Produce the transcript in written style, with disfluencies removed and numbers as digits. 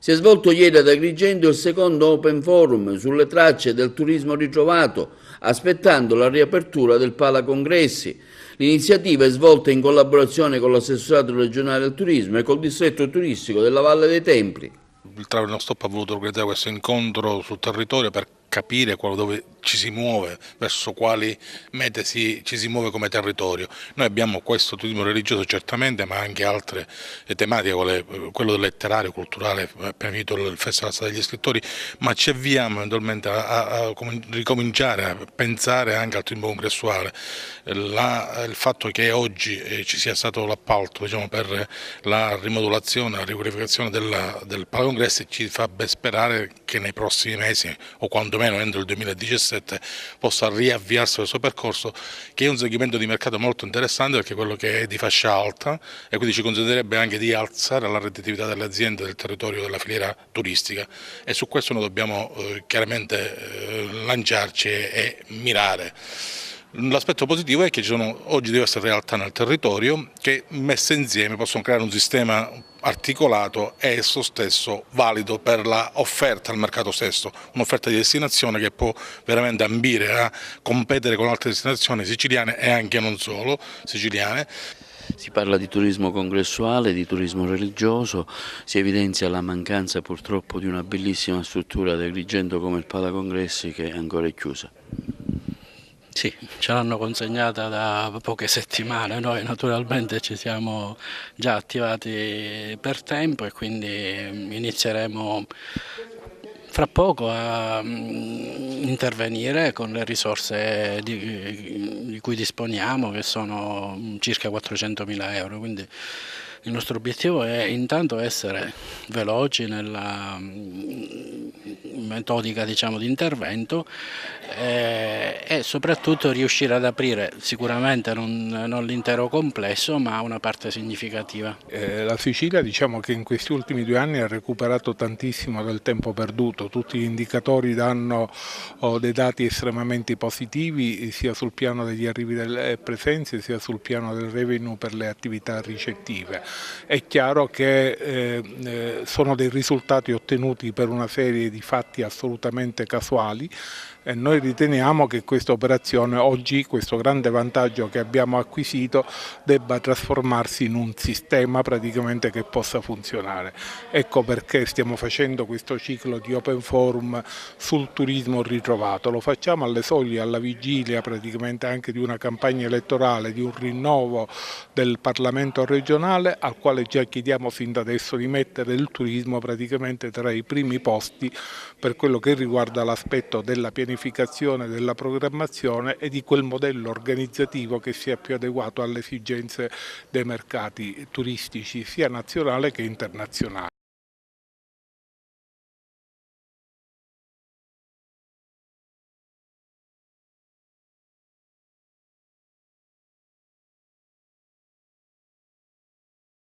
Si è svolto ieri ad Agrigento il secondo Open Forum sulle tracce del turismo ritrovato, aspettando la riapertura del Pala Congressi. L'iniziativa è svolta in collaborazione con l'Assessorato regionale al turismo e col distretto turistico della Valle dei Templi. Il Travel Non Stop ha voluto organizzare questo incontro sul territorio per capire dove ci si muove, verso quali mete ci si muove come territorio. Noi abbiamo questo turismo religioso certamente, ma anche altre tematiche, quello letterario, culturale, appena finito il Festival degli Scrittori, ma ci avviamo eventualmente a ricominciare a pensare anche al turismo congressuale. Il fatto che oggi ci sia stato l'appalto, diciamo, per la rimodulazione, la riqualificazione del Palacongressi ci fa ben sperare che nei prossimi mesi o quantomeno entro il 2017 possa riavviarsi il suo percorso, che è un segmento di mercato molto interessante perché è quello che è di fascia alta e quindi ci consentirebbe anche di alzare la redditività delle aziende del territorio della filiera turistica, e su questo noi dobbiamo chiaramente lanciarci e mirare. L'aspetto positivo è che ci sono oggi diverse realtà nel territorio che messe insieme possono creare un sistema articolato e esso stesso valido per l'offerta al mercato stesso, un'offerta di destinazione che può veramente ambire a competere con altre destinazioni siciliane e anche non solo siciliane. Si parla di turismo congressuale, di turismo religioso, si evidenzia la mancanza purtroppo di una bellissima struttura ad Agrigento come il Pala Congressi, che ancora è chiusa. Sì, ce l'hanno consegnata da poche settimane, noi naturalmente ci siamo già attivati per tempo e quindi inizieremo fra poco a intervenire con le risorse di cui disponiamo, che sono circa 400.000 euro. Quindi il nostro obiettivo è intanto essere veloci nella metodica, diciamo, di intervento e soprattutto riuscire ad aprire sicuramente non l'intero complesso, ma una parte significativa. La Sicilia, diciamo che in questi ultimi 2 anni ha recuperato tantissimo del tempo perduto, tutti gli indicatori danno dei dati estremamente positivi sia sul piano degli arrivi delle presenze sia sul piano del revenue per le attività ricettive. È chiaro che sono dei risultati ottenuti per una serie di fatti assolutamente casuali e noi riteniamo che questa operazione oggi, questo grande vantaggio che abbiamo acquisito, debba trasformarsi in un sistema praticamente che possa funzionare. Ecco perché stiamo facendo questo ciclo di Open Forum sul turismo ritrovato. Lo facciamo alle soglie, alla vigilia praticamente anche di una campagna elettorale, di un rinnovo del Parlamento regionale, al quale già chiediamo fin da adesso di mettere il turismo praticamente tra i primi posti per quello che riguarda l'aspetto della pianificazione, della programmazione e di quel modello organizzativo che sia più adeguato alle esigenze dei mercati turistici sia nazionali che internazionali.